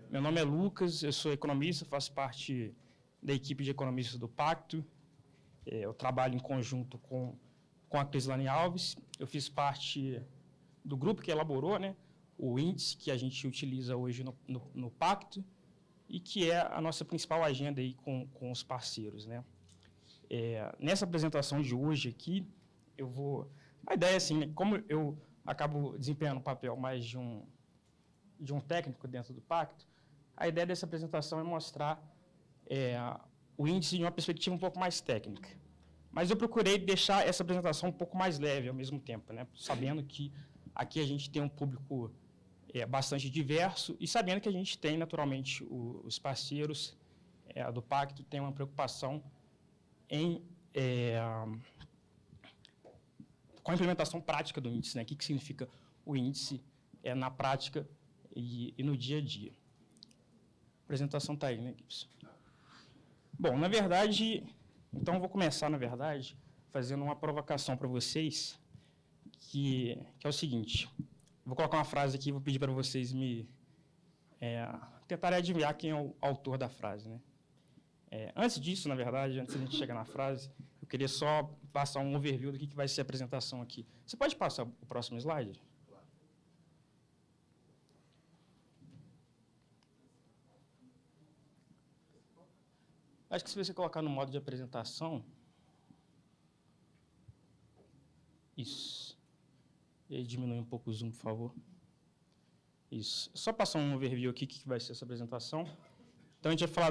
Meu nome é Lucas, eu sou economista, faço parte da equipe de economistas do Pacto. Eu trabalho em conjunto com a Crislane Alves. Eu fiz parte do grupo que elaborou, né, o índice que a gente utiliza hoje no Pacto e que é a nossa principal agenda aí com os parceiros, né. Nessa apresentação de hoje aqui, a ideia é assim, né, como eu acabo desempenhando o papel mais de um técnico dentro do Pacto, a ideia dessa apresentação é mostrar o índice de uma perspectiva um pouco mais técnica. Mas eu procurei deixar essa apresentação um pouco mais leve ao mesmo tempo, né? Sabendo que aqui a gente tem um público bastante diverso e sabendo que a gente tem, naturalmente, os parceiros do Pacto têm uma preocupação com a implementação prática do índice, né? O que significa o índice na prática e no dia a dia. A apresentação está aí, né, Gibson? Bom, na verdade, então eu vou começar, na verdade, fazendo uma provocação para vocês, que é o seguinte. Vou colocar uma frase aqui e vou pedir para vocês tentarem adivinhar quem é o autor da frase, né? Antes disso, na verdade, antes da gente chegar na frase, eu queria só passar um overview do que vai ser a apresentação aqui. Você pode passar o próximo slide? Acho que se você colocar no modo de apresentação... Isso. E aí diminui um pouco o zoom, por favor. Isso. Só passar um overview aqui, o que vai ser essa apresentação. Então, a gente vai falar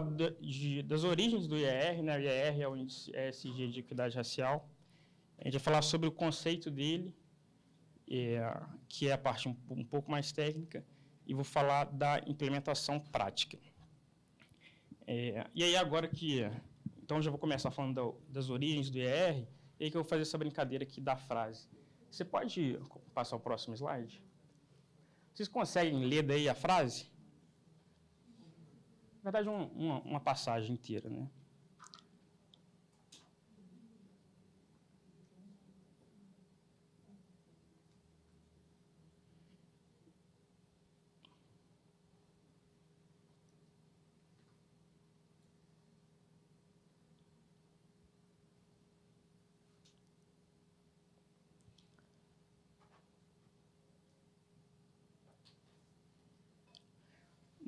das origens do IER, né? O IER é o Índice ESG de Equidade Racial. A gente vai falar sobre o conceito dele, que é a parte um pouco mais técnica, e vou falar da implementação prática. E aí, agora que... Então, já vou começar falando das origens do IER, e aí que eu vou fazer essa brincadeira aqui da frase. Você pode passar o próximo slide? Vocês conseguem ler daí a frase? Na verdade, uma passagem inteira, né?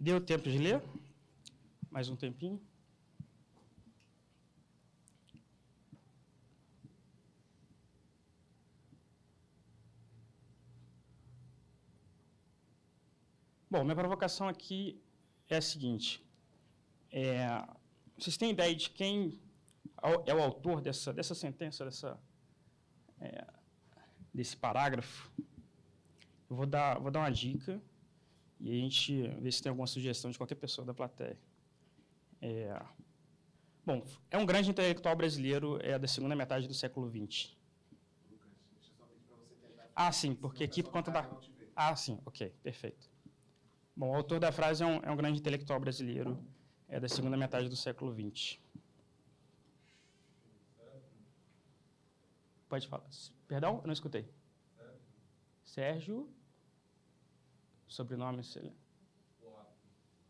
Deu tempo de ler? Mais um tempinho? Bom, minha provocação aqui é a seguinte. Vocês têm ideia de quem é o autor dessa sentença, desse parágrafo? Eu vou dar uma dica e a gente vê se tem alguma sugestão de qualquer pessoa da plateia. Bom, é um grande intelectual brasileiro da segunda metade do século XX. Lucas, deixa eu só pedir para você tentar... sim, porque aqui por conta da... sim, ok, perfeito. Bom, o autor da frase é um grande intelectual brasileiro da segunda metade do século XX. Pode falar. Perdão? Eu não escutei. Sérgio... Sobrenome, sei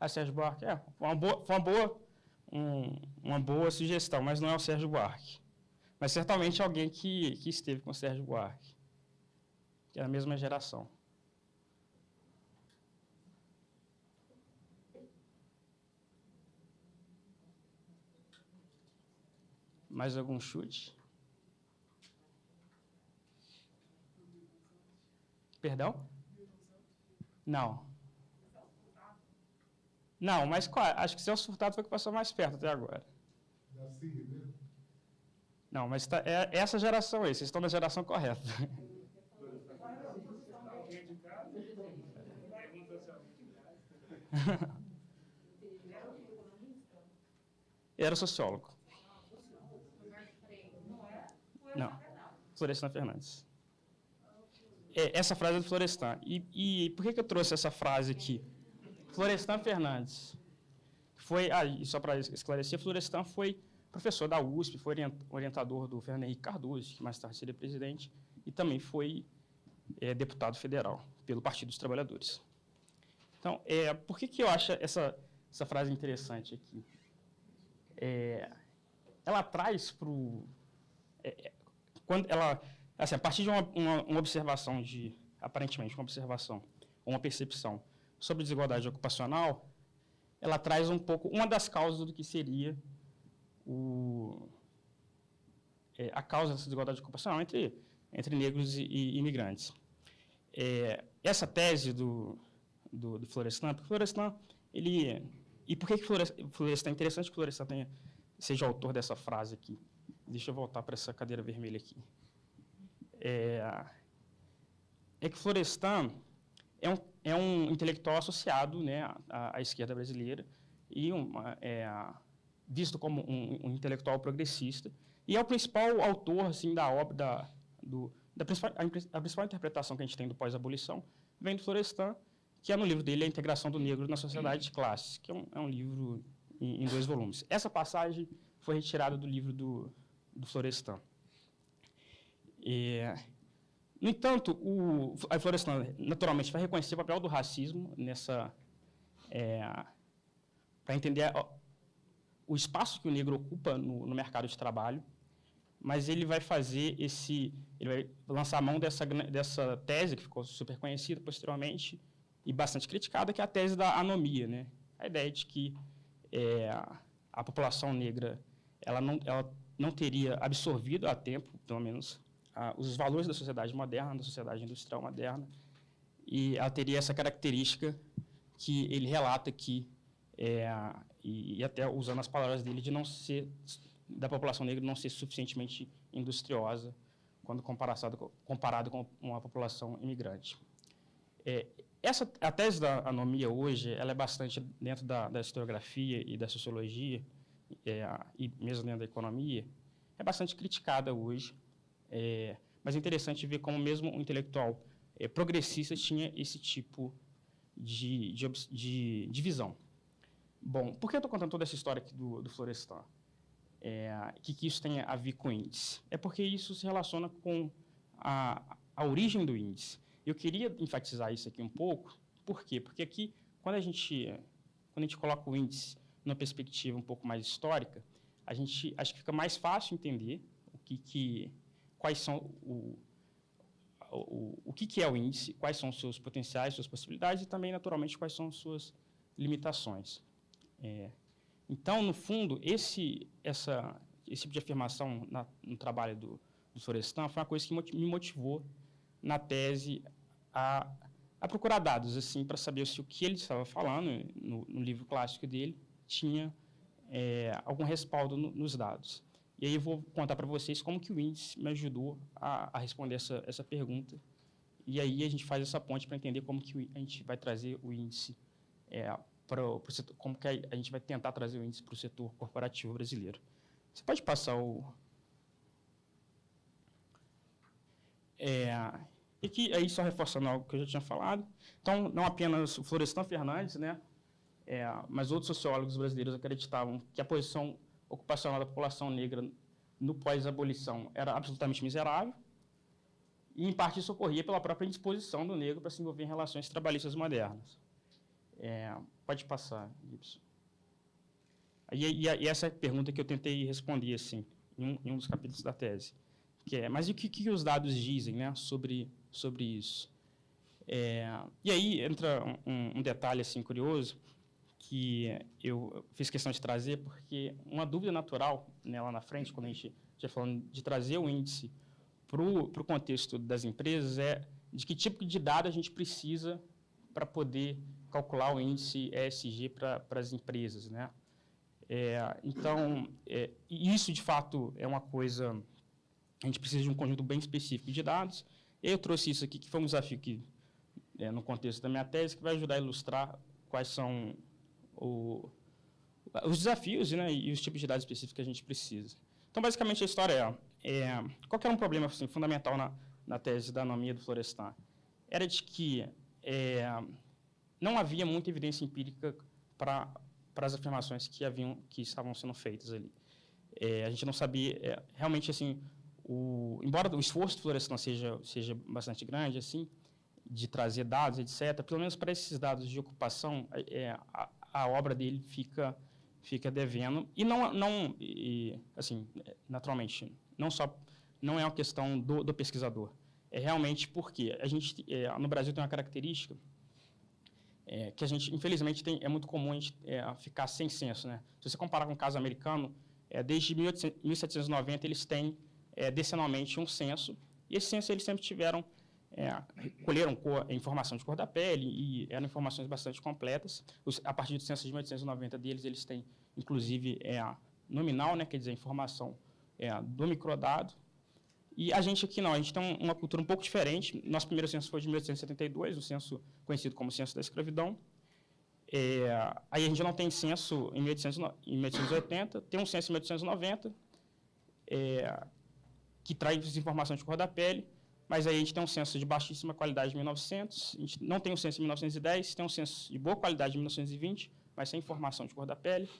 lá. Sérgio Buarque. Foi uma boa sugestão, mas não é o Sérgio Buarque. Mas certamente alguém que esteve com o Sérgio Buarque, que é a mesma geração. Mais algum chute? Perdão? Não. Não, mas acho que Celso Furtado foi o que passou mais perto até agora. Não, mas é essa geração aí, vocês estão na geração correta. Era sociólogo. Não, Florestan Fernandes. Essa frase é do Florestan. E por que eu trouxe essa frase aqui? Florestan Fernandes. Só para esclarecer, Florestan foi professor da USP, foi orientador do Fernando Henrique Cardoso, que mais tarde seria presidente, e também foi deputado federal pelo Partido dos Trabalhadores. Então, por que eu acho essa frase interessante aqui? Ela traz para o... quando ela, assim, a partir de uma observação, aparentemente, uma observação, uma percepção sobre desigualdade ocupacional, ela traz um pouco, uma das causas do que seria a causa dessa desigualdade ocupacional entre negros e imigrantes. Essa tese do Florestan, porque Florestan, e por que Florestan é interessante que Florestan seja autor dessa frase aqui? Deixa eu voltar para essa cadeira vermelha aqui. Que Florestan é um intelectual associado, né, à esquerda brasileira e visto como um intelectual progressista, e é o principal autor assim, da obra, a principal interpretação que a gente tem do pós-abolição vem do Florestan, que é no livro dele A Integração do Negro na Sociedade de Classes, que é um livro em 2 volumes. Essa passagem foi retirada do livro do Florestan. No entanto, a Florestan, naturalmente, vai reconhecer o papel do racismo para entender o espaço que o negro ocupa no mercado de trabalho, mas ele vai ele vai lançar a mão dessa tese, que ficou super conhecida posteriormente e bastante criticada, que é a tese da anomia, né? A ideia de que a população negra ela não teria absorvido a tempo, pelo menos, os valores da sociedade moderna, da sociedade industrial moderna, e ela teria essa característica que ele relata aqui, e até usando as palavras dele, da população negra não ser suficientemente industriosa quando comparado com uma população imigrante. A tese da anomia hoje, ela é bastante dentro da historiografia e da sociologia, e mesmo dentro da economia, é bastante criticada hoje. Mas é interessante ver como mesmo um intelectual progressista tinha esse tipo de visão. Bom, por que eu estou contando toda essa história aqui do Florestan? Que isso tem a ver com o índice? É porque isso se relaciona com a origem do índice. Eu queria enfatizar isso aqui um pouco. Por quê? Porque aqui, quando a gente coloca o índice numa perspectiva um pouco mais histórica, acho que fica mais fácil entender quais são o que é o índice, quais são os seus potenciais, suas possibilidades e também, naturalmente, quais são as suas limitações. Então, no fundo, esse tipo de afirmação no trabalho do Florestan foi uma coisa que me motivou na tese a procurar dados assim, para saber se o que ele estava falando no livro clássico dele tinha algum respaldo nos dados. E aí eu vou contar para vocês como que o índice me ajudou a responder essa pergunta. E aí a gente faz essa ponte para entender como que a gente vai trazer o índice para o setor, como que a gente vai tentar trazer o índice para o setor corporativo brasileiro. Você pode passar e que aí só reforçando algo que eu já tinha falado. Então, não apenas o Florestan Fernandes, né, mas outros sociólogos brasileiros acreditavam que a posição ocupacional da população negra no pós-abolição era absolutamente miserável, e, em parte, isso ocorria pela própria indisposição do negro para se envolver em relações trabalhistas modernas. Pode passar, Gibson. E essa é a pergunta que eu tentei responder assim, em um dos capítulos da tese, mas e o que os dados dizem, né, sobre isso? E aí entra um detalhe assim, curioso, que eu fiz questão de trazer, porque uma dúvida natural, né, lá na frente, quando a gente já falando de trazer o índice para o contexto das empresas, é de que tipo de dado a gente precisa para poder calcular o índice ESG para as empresas, né? Então, isso, de fato, é uma coisa... A gente precisa de um conjunto bem específico de dados. E eu trouxe isso aqui, que foi um desafio que, no contexto da minha tese, que vai ajudar a ilustrar quais são os desafios, né, e os tipos de dados específicos que a gente precisa. Então, basicamente, a história qual que era um problema assim, fundamental na tese da anomia do Florestan? Era de que não havia muita evidência empírica para as afirmações que estavam sendo feitas ali. A gente não sabia, realmente, assim, embora o esforço do Florestan seja bastante grande, assim, de trazer dados, etc., pelo menos para esses dados de ocupação, a obra dele fica devendo. E assim, naturalmente, não é uma questão do pesquisador. É realmente porque a gente, no Brasil, tem uma característica que a gente, infelizmente, é muito comum a gente ficar sem censo, né? Se você comparar com o caso americano, desde 1790 eles têm decenalmente um censo, e esse censo eles sempre tiveram, colheram informação de cor da pele, e eram informações bastante completas. A partir do censo de 1890 deles, eles têm, inclusive, nominal, né? Quer dizer, a informação do microdado. E a gente aqui não, a gente tem uma cultura um pouco diferente. Nosso primeiro censo foi de 1872, o censo conhecido como censo da escravidão. Aí a gente não tem censo em 1880, tem um censo em 1890, que traz informações de cor da pele, mas aí a gente tem um censo de baixíssima qualidade em 1900, a gente não tem um censo em 1910, tem um censo de boa qualidade em 1920, mas sem informação de cor da pele.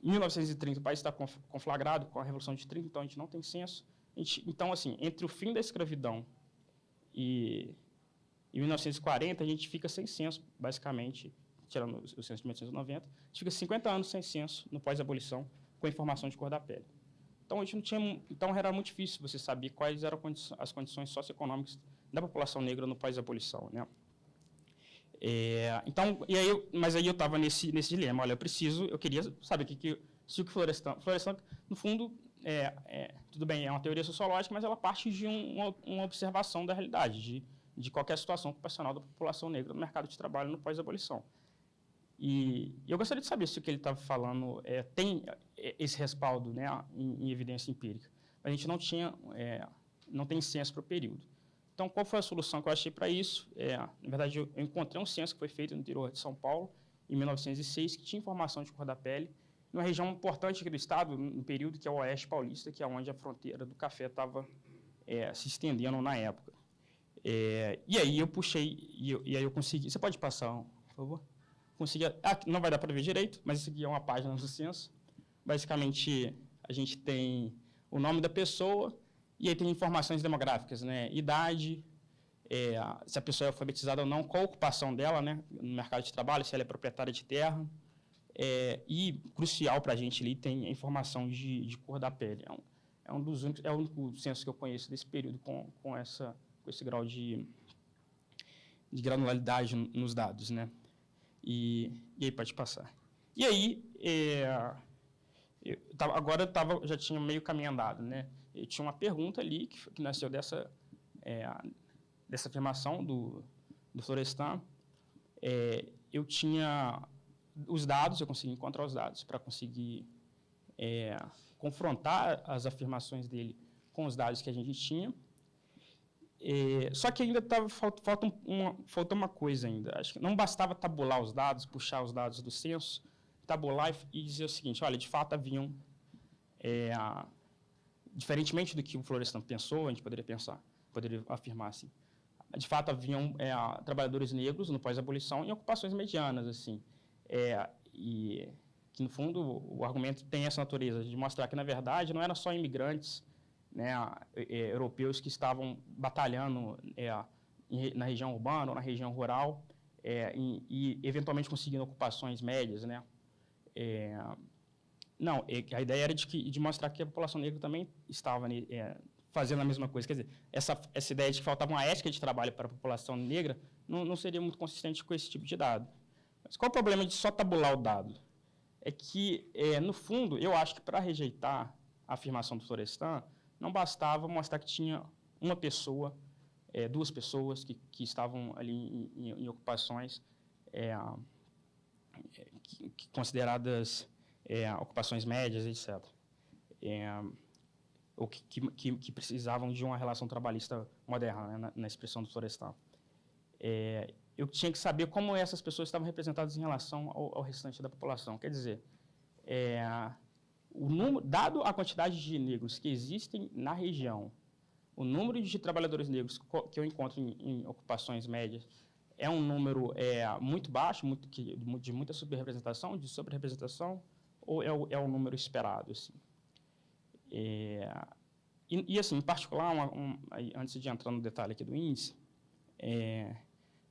Em 1930, o país está conflagrado com a Revolução de 30, então a gente não tem censo. Então, assim, entre o fim da escravidão e 1940, a gente fica sem censo, basicamente, tirando o censo de 1890, a gente fica 50 anos sem censo no pós-abolição, com informação de cor da pele. Então, a gente não tinha, então era muito difícil você saber quais eram as condições socioeconômicas da população negra no pós-abolição, né? Então, mas aí eu estava nesse dilema. Olha, eu queria saber se o que Florestan, no fundo, tudo bem, é uma teoria sociológica, mas ela parte de uma observação da realidade, de qualquer situação ocupacional da população negra no mercado de trabalho no pós-abolição. E eu gostaria de saber se o que ele estava falando tem esse respaldo, né, em evidência empírica. A gente não tem censo para o período. Então, qual foi a solução que eu achei para isso? Na verdade, eu encontrei um censo que foi feito no interior de São Paulo, em 1906, que tinha informação de cor da pele, numa região importante aqui do estado, no período que é o Oeste Paulista, que é onde a fronteira do café estava se estendendo na época. E aí eu puxei, e aí eu consegui... Você pode passar, por favor? Consegui... não vai dar para ver direito, mas isso aqui é uma página do censo. Basicamente, a gente tem o nome da pessoa, e aí tem informações demográficas, né? Idade, se a pessoa é alfabetizada ou não, qual a ocupação dela, né, no mercado de trabalho, se ela é proprietária de terra. E, crucial para a gente ali, tem a informação de cor da pele. É o único censo que eu conheço desse período com esse grau de granularidade nos dados, né? E aí, pode passar. E aí, já tinha meio caminho andado, né? Eu tinha uma pergunta ali que nasceu dessa afirmação do Florestan. Eu tinha os dados, eu consegui encontrar os dados para conseguir confrontar as afirmações dele com os dados que a gente tinha. Só que ainda falta uma coisa ainda. Acho que não bastava tabular os dados, puxar os dados do censo, tabular e dizer o seguinte: olha, de fato haviam, diferentemente do que o Florestan pensou, a gente poderia afirmar assim, de fato haviam trabalhadores negros no pós-abolição em ocupações medianas, assim, e que no fundo o argumento tem essa natureza de mostrar que na verdade não eram só imigrantes, né, europeus que estavam batalhando na região urbana ou na região rural e eventualmente conseguindo ocupações médias, né? Não, a ideia era de mostrar que a população negra também estava fazendo a mesma coisa. Quer dizer, essa ideia de que faltava uma ética de trabalho para a população negra não seria muito consistente com esse tipo de dado. Mas qual o problema de só tabular o dado? É que, no fundo, eu acho que para rejeitar a afirmação do Florestan, não bastava mostrar que tinha uma pessoa, duas pessoas que estavam ali em ocupações consideradas ocupações médias, etc. Ou que precisavam de uma relação trabalhista moderna, né, na expressão do Florestan. Eu tinha que saber como essas pessoas estavam representadas em relação ao restante da população. Quer dizer, dado a quantidade de negros que existem na região, o número de trabalhadores negros que eu encontro em ocupações médias é um número muito baixo, de muita subrepresentação, de sobre-representação, ou é o número esperado, assim? E assim, em particular, antes de entrar no detalhe aqui do índice,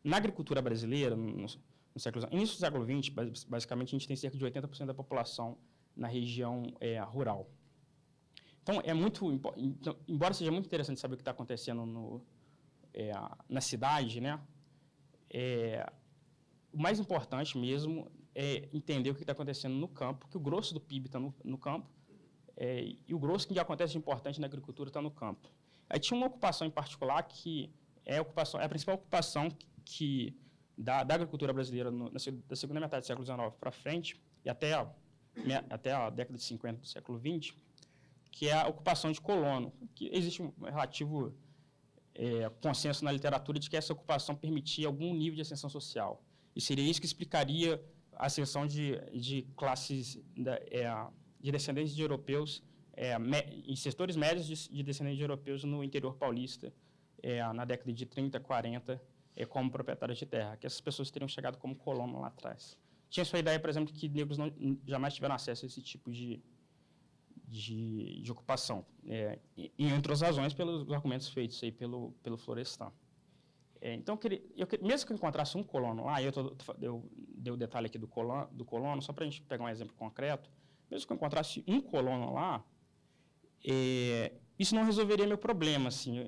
Na agricultura brasileira, início do século XX, basicamente, a gente tem cerca de 80% da população na região rural. Então, embora seja muito interessante saber o que está acontecendo na cidade, né, o mais importante mesmo é entender o que está acontecendo no campo, que o grosso do PIB está no campo, e o grosso que acontece de importante na agricultura está no campo. Aí tinha uma ocupação em particular que é a principal ocupação da agricultura brasileira da segunda metade do século XIX para frente, e até a década de 50 do século XX, que é a ocupação de colono, que existe um relativo consenso na literatura de que essa ocupação permitia algum nível de ascensão social. E seria isso que explicaria a ascensão de classes de descendentes de europeus, em setores médios de descendentes de europeus no interior paulista, na década de 30, 40, como proprietários de terra, que essas pessoas teriam chegado como colono lá atrás. Tinha sua ideia, por exemplo, que negros jamais tiveram acesso a esse tipo de ocupação, em outras razões, pelos argumentos feitos aí pelo Florestan. Então, mesmo que eu encontrasse um colono lá, eu dei o detalhe aqui do colono, só para a gente pegar um exemplo concreto, mesmo que eu encontrasse um colono lá, isso não resolveria meu problema, assim,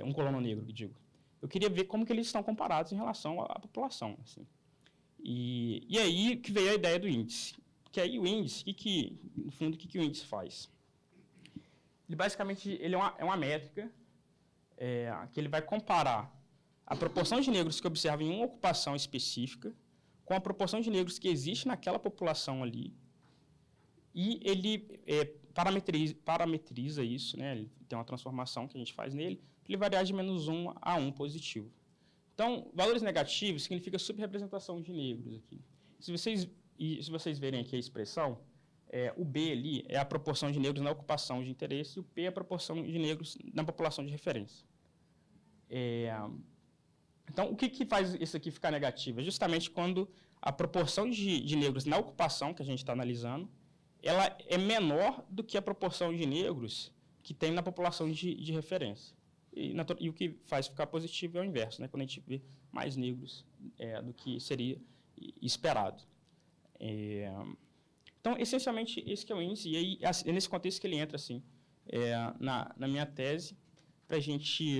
um colono negro, que digo. Eu queria ver como que eles estão comparados em relação à população. Assim. E aí que veio a ideia do índice. Porque aí o índice, no fundo, o que o índice faz? Ele, basicamente, é uma métrica que ele vai comparar a proporção de negros que observa em uma ocupação específica com a proporção de negros que existe naquela população ali. E ele parametriza isso, né? Ele tem uma transformação que a gente faz nele, ele variar de -1 a 1 positivo. Então, valores negativos significa subrepresentação de negros aqui. Se vocês verem aqui a expressão, o B ali é a proporção de negros na ocupação de interesse e o P é a proporção de negros na população de referência. Então, o que faz isso aqui ficar negativo? É justamente quando a proporção de negros na ocupação que a gente está analisando, ela é menor do que a proporção de negros que tem na população de referência. E o que faz ficar positivo é o inverso, né? Quando a gente vê mais negros do que seria esperado. Então, essencialmente, esse que é o índice, e aí, é nesse contexto que ele entra, assim, na minha tese, para a gente,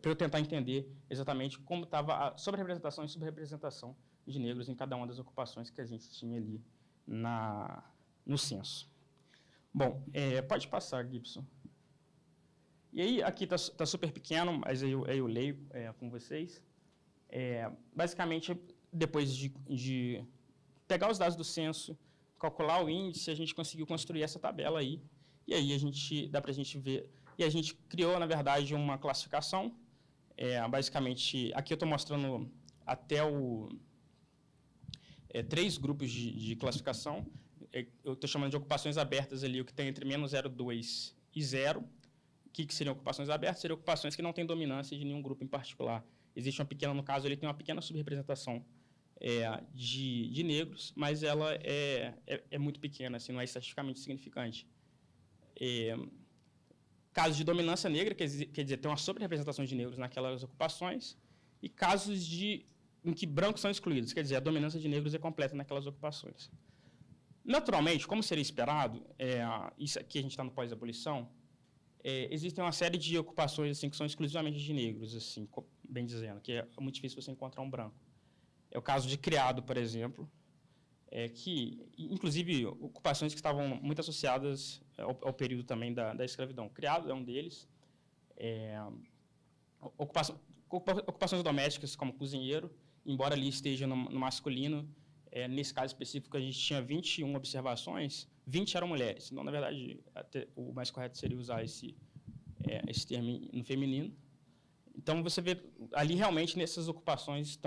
para eu tentar entender exatamente como estava a sobre-representação e subrepresentação de negros em cada uma das ocupações que a gente tinha ali no censo. Bom, pode passar, Gibson. E aí, aqui está super pequeno, mas aí eu leio com vocês. Basicamente, depois de pegar os dados do censo, calcular o índice, a gente conseguiu construir essa tabela aí. E aí, dá para a gente ver. E a gente criou, na verdade, uma classificação. Basicamente, aqui eu estou mostrando até 3 grupos de classificação. Eu estou chamando de ocupações abertas ali, o que tem entre -0,2 e 0. O que seriam ocupações abertas? Seriam ocupações que não têm dominância de nenhum grupo em particular. Existe uma pequena, no caso, ele tem uma pequena subrepresentação de negros, mas ela é muito pequena, assim, não é estatisticamente significante. Casos de dominância negra, quer dizer, tem uma sobre-representação de negros naquelas ocupações, e casos em que brancos são excluídos, quer dizer, a dominância de negros é completa naquelas ocupações. Naturalmente, como seria esperado, isso aqui a gente está no pós-abolição, existem uma série de ocupações assim, que são exclusivamente de negros, assim, bem dizendo, que é muito difícil você encontrar um branco. É o caso de criado, por exemplo, que, inclusive, ocupações que estavam muito associadas ao período também da escravidão. Criado é um deles. Ocupações domésticas, como cozinheiro, embora ali esteja no masculino, nesse caso específico, a gente tinha 21 observações, 20 eram mulheres. Então, na verdade, o mais correto seria usar esse termo no feminino. Então, você vê, ali realmente, nessas ocupações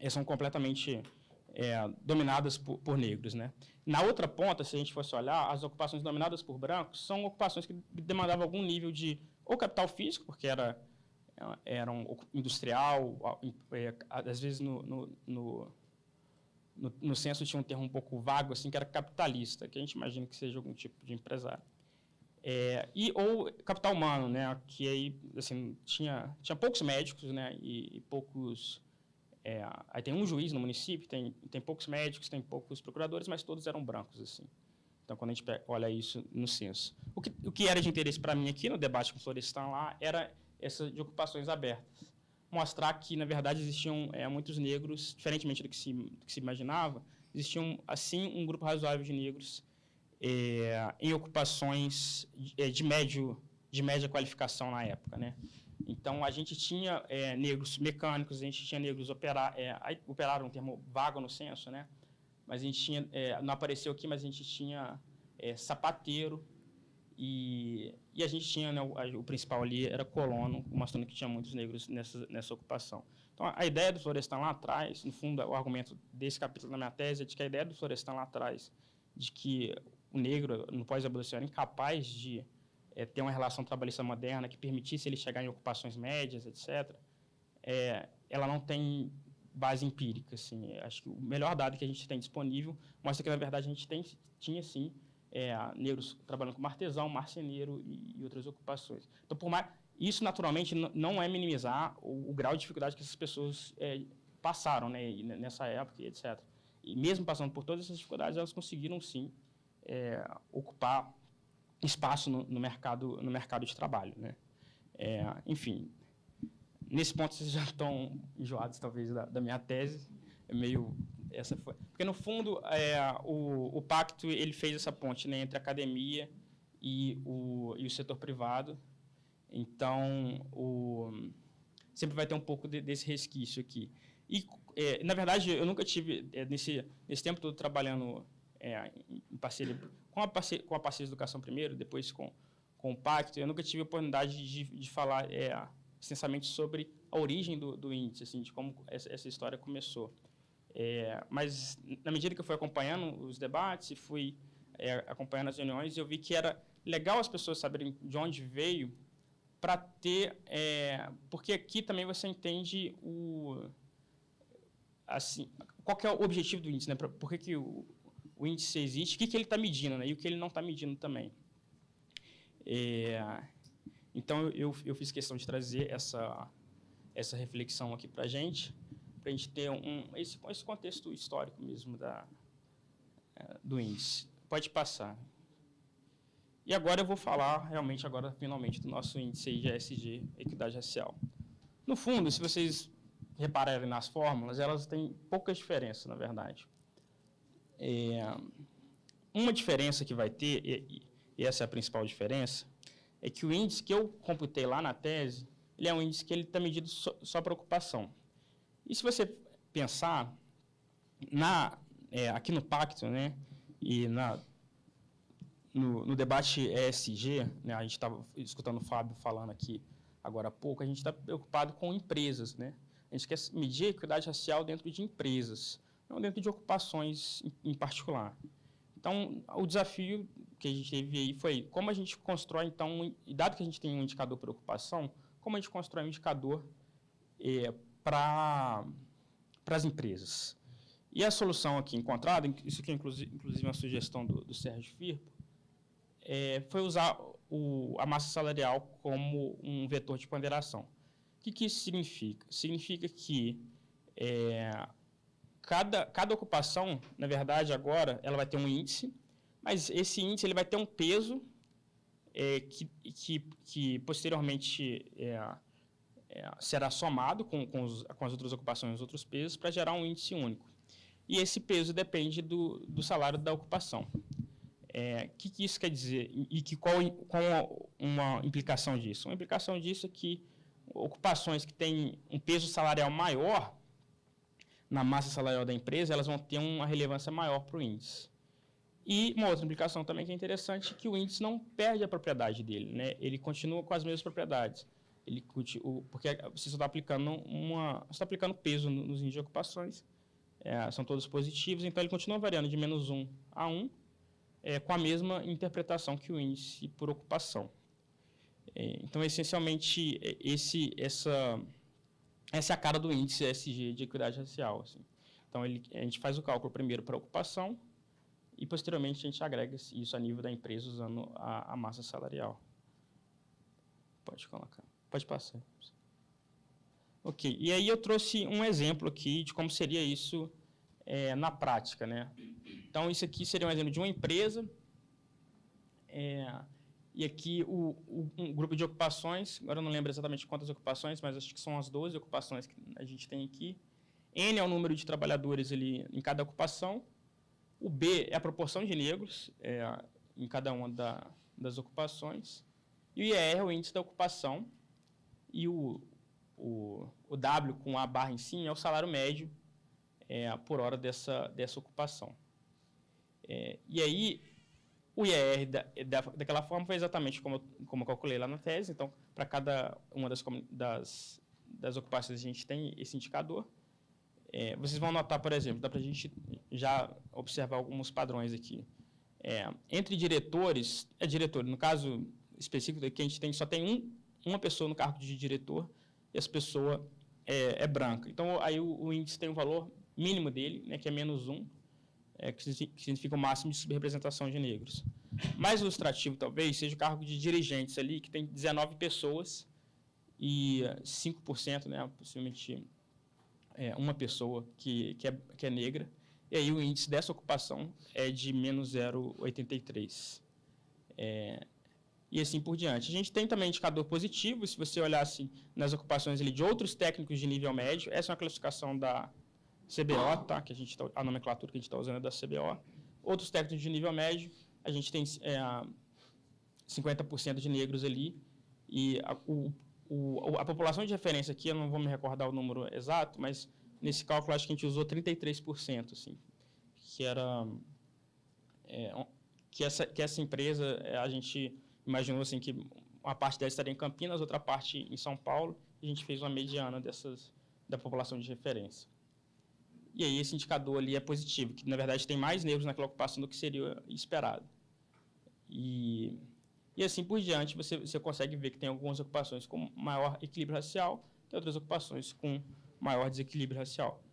são completamente dominadas por negros. Né? Na outra ponta, se a gente fosse olhar, as ocupações dominadas por brancos são ocupações que demandavam algum nível de ou capital físico, porque era um industrial, às vezes no censo tinha um termo um pouco vago, assim, que era capitalista, que a gente imagina que seja algum tipo de empresário. ou capital humano, né, que aí assim, tinha poucos médicos, né, e poucos... aí tem um juiz no município, tem poucos médicos, tem poucos procuradores, mas todos eram brancos, assim. Então, quando a gente olha isso no censo. O que era de interesse para mim aqui no debate com o Florestan lá era essa de ocupações abertas. Mostrar que, na verdade, existiam muitos negros, diferentemente do que se imaginava, existiam, assim, um grupo razoável de negros em ocupações de média qualificação na época, né? Então, a gente tinha negros mecânicos, a gente tinha negros operaram um termo vago no censo, né? Mas a gente tinha, não apareceu aqui, mas a gente tinha sapateiro e a gente tinha, né, o principal ali era colono, mostrando que tinha muitos negros nessa ocupação. Então, a ideia do Florestan lá atrás, no fundo, o argumento desse capítulo da minha tese é de que a ideia do Florestan lá atrás, de que o negro, no pós-abolição, era incapaz de ter uma relação trabalhista moderna que permitisse ele chegar em ocupações médias, etc., ela não tem base empírica, assim. Acho que o melhor dado que a gente tem disponível mostra que, na verdade, a gente tinha, sim, negros trabalhando como artesão, marceneiro e outras ocupações. Então, isso, naturalmente, não é minimizar o grau de dificuldade que essas pessoas passaram, né, nessa época, etc. E mesmo passando por todas essas dificuldades, elas conseguiram, sim, ocupar espaço no mercado de trabalho, né? Enfim, nesse ponto, vocês já estão enjoados, talvez, da minha tese. Essa foi. Porque, no fundo, o pacto ele fez essa ponte, né, entre a academia e o setor privado. Então, sempre vai ter um pouco desse resquício aqui. E, na verdade, eu nunca tive, nesse tempo todo trabalhando em parceria, com a parceria de educação primeiro, depois com o pacto, eu nunca tive a oportunidade de falar extensamente sobre a origem do índice, assim, de como essa história começou. Mas, na medida que eu fui acompanhando os debates e fui acompanhando as reuniões, eu vi que era legal as pessoas saberem de onde veio para ter... porque aqui também você entende assim, qual que é o objetivo do índice, né? Por que o índice existe, o que ele está medindo, né? E o que ele não está medindo também. Então, eu fiz questão de trazer essa reflexão aqui para a gente ter esse contexto histórico mesmo do índice. Pode passar. E agora eu vou falar, finalmente, do nosso índice de ESG, Equidade Racial. No fundo, se vocês repararem nas fórmulas, elas têm poucas diferenças, na verdade. Uma diferença que vai ter, e essa é a principal diferença, é que o índice que eu computei lá na tese, ele é um índice que ele está medido só para ocupação. E se você pensar aqui no pacto, né, e no debate ESG, né, a gente estava escutando o Fábio falando aqui agora há pouco, a gente está preocupado com empresas, né? A gente quer medir a equidade racial dentro de empresas, não dentro de ocupações em particular. Então, o desafio que a gente teve aí foi como a gente constrói, então, dado que a gente tem um indicador por ocupação, como a gente constrói um indicador para as empresas. E a solução aqui encontrada, isso aqui é inclusive uma sugestão do Sérgio Firpo, foi usar a massa salarial como um vetor de ponderação. O que isso significa? Significa que cada ocupação, na verdade, agora, ela vai ter um índice, mas esse índice ele vai ter um peso que posteriormente será somado com as outras ocupações, os outros pesos, para gerar um índice único. E esse peso depende do salário da ocupação. Que isso quer dizer? E qual uma implicação disso? Uma implicação disso é que ocupações que têm um peso salarial maior na massa salarial da empresa, elas vão ter uma relevância maior para o índice. E uma outra implicação também que é interessante é que o índice não perde a propriedade dele, né? Ele continua com as mesmas propriedades. Porque você está aplicando peso nos índices de ocupações, são todos positivos, então ele continua variando de -1 a 1, com a mesma interpretação que o índice por ocupação. Então, essencialmente, essa é a cara do índice ESG de equidade racial. Assim. Então, a gente faz o cálculo primeiro para a ocupação, e, posteriormente, a gente agrega isso a nível da empresa usando a massa salarial. Pode colocar. Pode passar. Ok. E aí eu trouxe um exemplo aqui de como seria isso na prática, né? Então, isso aqui seria um exemplo de uma empresa. E aqui um grupo de ocupações, agora eu não lembro exatamente quantas ocupações, mas acho que são as 12 ocupações que a gente tem aqui. N é o número de trabalhadores ali em cada ocupação. O B é a proporção de negros em cada uma das ocupações. E o IER é o índice da ocupação. E o W com a barra em cima é o salário médio por hora dessa ocupação. E aí, o IER daquela forma foi exatamente como eu calculei lá na tese. Então, para cada uma das ocupações, a gente tem esse indicador. Vocês vão notar, por exemplo, dá para a gente já observar alguns padrões aqui. Entre diretores, no caso específico aqui, a gente só tem uma pessoa no cargo de diretor e essa pessoa é branca. Então, aí o índice tem um valor mínimo dele, né, que é -1, que significa o máximo de subrepresentação de negros. Mais ilustrativo, talvez, seja o cargo de dirigentes ali, que tem 19 pessoas e 5%, né, possivelmente uma pessoa que é negra, e aí o índice dessa ocupação é de -0,83. E assim por diante. A gente tem também indicador positivo, se você olhar assim, nas ocupações ali, de outros técnicos de nível médio. Essa é uma classificação da CBO, tá? A nomenclatura que a gente está usando é da CBO. Outros técnicos de nível médio, a gente tem 50% de negros ali, e a população de referência aqui, eu não vou me recordar o número exato, mas nesse cálculo acho que a gente usou 33%, assim, que essa empresa, a gente imaginou assim, que uma parte dela estaria em Campinas, outra parte em São Paulo, e a gente fez uma mediana da população de referência. E aí esse indicador ali é positivo, que na verdade tem mais negros naquela ocupação do que seria esperado. E assim por diante, você consegue ver que tem algumas ocupações com maior equilíbrio racial, e outras ocupações com maior desequilíbrio racial.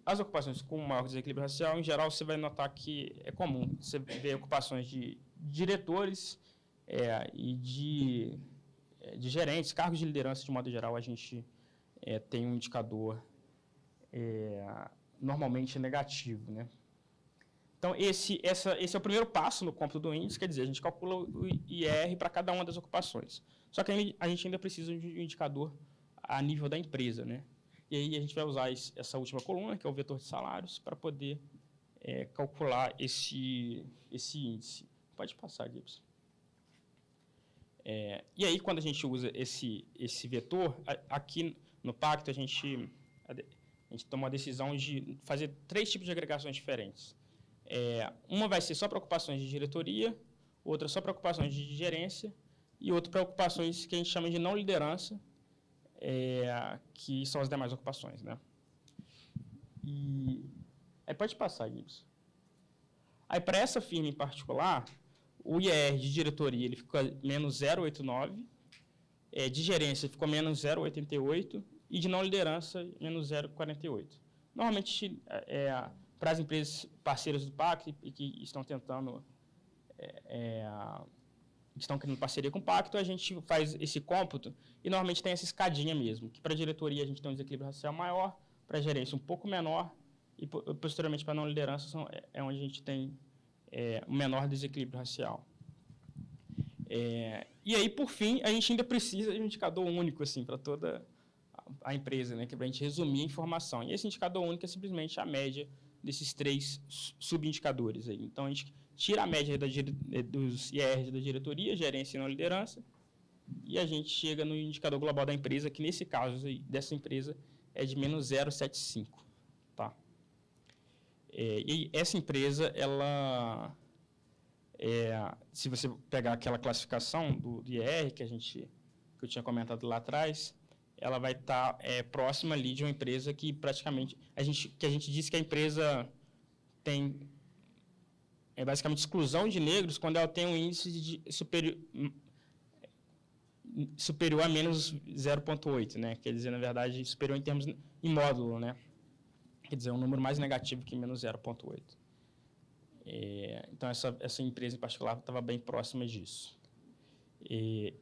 As ocupações com maior desequilíbrio racial, em geral, você vai notar que é comum. Você vê ocupações de diretores e de gerentes, cargos de liderança, de modo geral, a gente tem um indicador normalmente negativo, né? Então, esse é o primeiro passo no cômputo do índice, quer dizer, a gente calcula o IR para cada uma das ocupações. Só que a gente ainda precisa de um indicador a nível da empresa, né? E aí a gente vai usar essa última coluna, que é o vetor de salários, para poder calcular esse índice. Pode passar, Gibson. E aí, quando a gente usa esse vetor, aqui no pacto a gente tomou a decisão de fazer 3 tipos de agregações diferentes. Uma vai ser só para ocupações de diretoria, outra só para ocupações de gerência e outra para ocupações que a gente chama de não liderança, que são as demais ocupações, né? Aí pode passar, Gibson. Aí, para essa firma em particular, o IR de diretoria ele ficou -0,89, de gerência ficou -0,88 e de não liderança -0,48. Normalmente, para as empresas parceiras do PAC e que estão tentando, estão criando parceria com o Pacto, a gente faz esse cômputo e normalmente tem essa escadinha mesmo, que para a diretoria a gente tem um desequilíbrio racial maior, para a gerência um pouco menor e, posteriormente, para a não liderança é onde a gente tem um menor desequilíbrio racial. E aí, por fim, a gente ainda precisa de um indicador único assim, para toda a empresa, né, que é para a gente resumir a informação. E esse indicador único é simplesmente a média desses 3 subindicadores aí. Então, a gente tira a média dos IRs da diretoria, gerência e não liderança, e a gente chega no indicador global da empresa, que nesse caso aí, dessa empresa é de -0,75. Tá? E essa empresa, ela, se você pegar aquela classificação do IR que eu tinha comentado lá atrás, ela vai estar próxima ali de uma empresa que praticamente a gente disse que a empresa tem basicamente exclusão de negros quando ela tem um índice superior a -0,8, né? Quer dizer, na verdade, superior em termos em módulo, né? Quer dizer, um número mais negativo que -0,8. Então, essa empresa em particular estava bem próxima disso.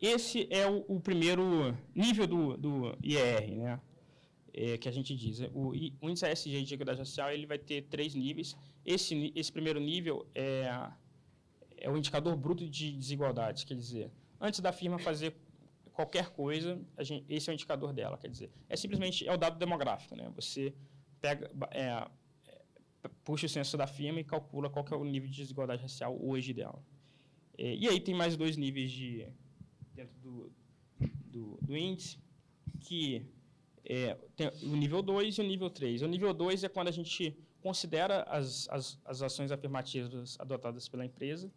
Esse é o primeiro nível do IER, né? Que a gente diz. O índice ESG de equidade racial ele vai ter 3 níveis. Esse primeiro nível é o indicador bruto de desigualdades, quer dizer, antes da firma fazer qualquer coisa, esse é o indicador dela, quer dizer, simplesmente o dado demográfico, né? Você pega, puxa o censo da firma e calcula qual que é o nível de desigualdade racial hoje dela. E aí tem mais 2 níveis dentro do índice, que tem o nível 2 e o nível 3. O nível 2 é quando a gente considera as ações afirmativas adotadas pela empresa.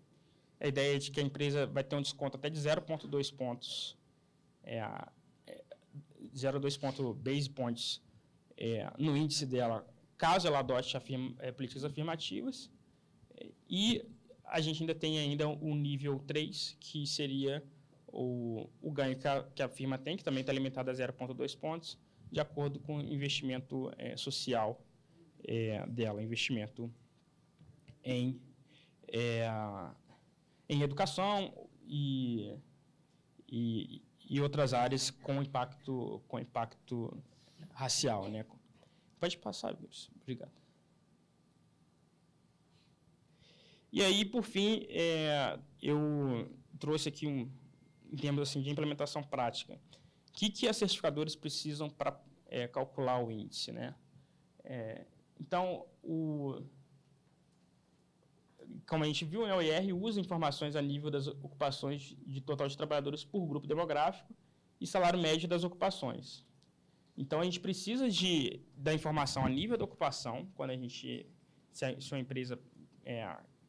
A ideia é de que a empresa vai ter um desconto até de 0,2 pontos, 0,2 base points no índice dela, caso ela adote políticas afirmativas. E a gente ainda tem o nível 3, que seria o ganho que a firma tem, que também está limitado a 0,2 pontos, de acordo com o investimento social dela, investimento em educação e outras áreas com impacto racial, né? Pode passar, Wilson. Obrigado. E aí, por fim, eu trouxe aqui em termos assim, de implementação prática. O que as certificadoras precisam para calcular o índice, né? Então, como a gente viu, né, o IER usa informações a nível das ocupações de total de trabalhadores por grupo demográfico e salário médio das ocupações. Então, a gente precisa da informação a nível da ocupação, quando se uma empresa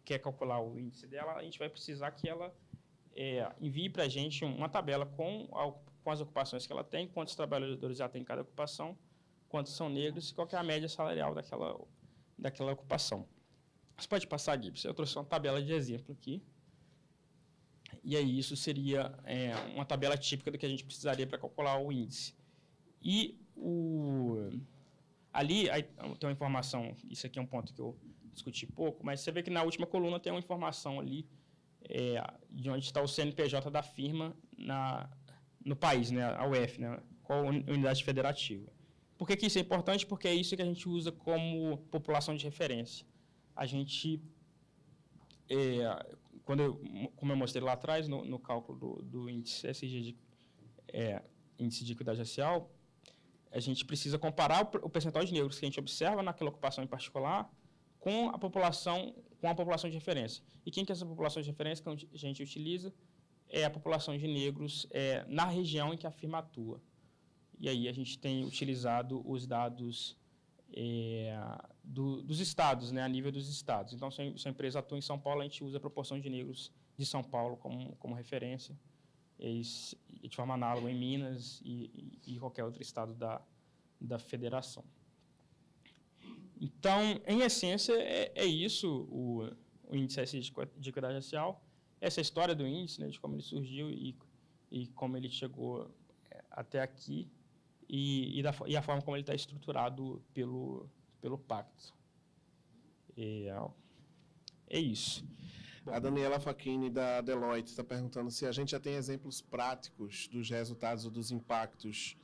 quer calcular o índice dela, a gente vai precisar que ela envie para a gente uma tabela com as ocupações que ela tem, quantos trabalhadores já tem em cada ocupação, quantos são negros e qual que é a média salarial daquela ocupação. Você pode passar, Gibbs? Eu trouxe uma tabela de exemplo aqui. E aí isso seria uma tabela típica do que a gente precisaria para calcular o índice. E ali tem uma informação, isso aqui é um ponto que eu discuti pouco, mas você vê que na última coluna tem uma informação ali de onde está o CNPJ da firma no país, né, a UF, né, qual unidade federativa. Por que isso é importante? Porque é isso que a gente usa como população de referência. A gente, como eu mostrei lá atrás, no cálculo do índice ESG, índice de equidade racial, a gente precisa comparar o percentual de negros que a gente observa naquela ocupação em particular com a população de referência. E quem que é essa população de referência que a gente utiliza? É a população de negros na região em que a firma atua. E aí a gente tem utilizado os dados dos estados, né, a nível dos estados. Então, se a empresa atua em São Paulo, a gente usa a proporção de negros de São Paulo como referência, e de forma análoga em Minas e qualquer outro estado da federação. Então, em essência, é isso o índice ESG de equidade racial, essa história do índice, né, de como ele surgiu e como ele chegou até aqui, e a forma como ele está estruturado pelo Pacto. É isso. A Daniela Facchini, da Deloitte, está perguntando se a gente já tem exemplos práticos dos resultados ou dos impactos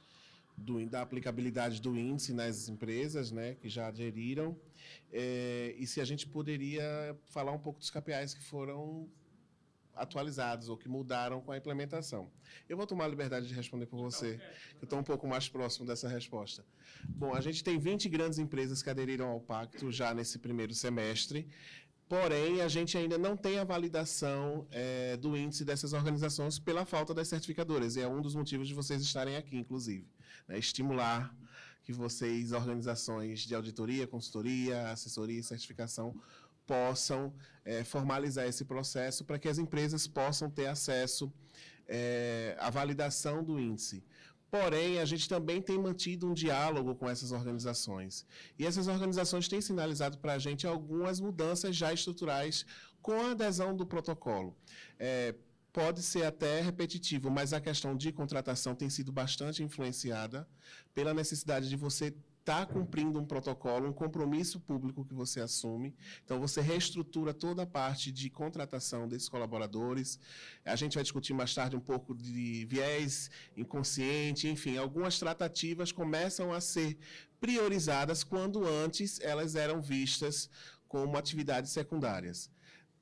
da aplicabilidade do índice nas empresas, né, que já aderiram, e se a gente poderia falar um pouco dos KPIs que foram atualizados ou que mudaram com a implementação. Eu vou tomar a liberdade de responder por você, eu estou um pouco mais próximo dessa resposta. Bom, a gente tem 20 grandes empresas que aderiram ao Pacto já nesse primeiro semestre, porém, a gente ainda não tem a validação do índice dessas organizações pela falta das certificadoras, e é um dos motivos de vocês estarem aqui, inclusive, né, estimular que vocês, organizações de auditoria, consultoria, assessoria e certificação, possam formalizar esse processo para que as empresas possam ter acesso à validação do índice. Porém, a gente também tem mantido um diálogo com essas organizações. E essas organizações têm sinalizado para a gente algumas mudanças já estruturais com a adesão do protocolo. Pode ser até repetitivo, mas a questão de contratação tem sido bastante influenciada pela necessidade de você está cumprindo um protocolo, um compromisso público que você assume. Então, você reestrutura toda a parte de contratação desses colaboradores. A gente vai discutir mais tarde um pouco de viés inconsciente, enfim, algumas tratativas começam a ser priorizadas quando antes elas eram vistas como atividades secundárias.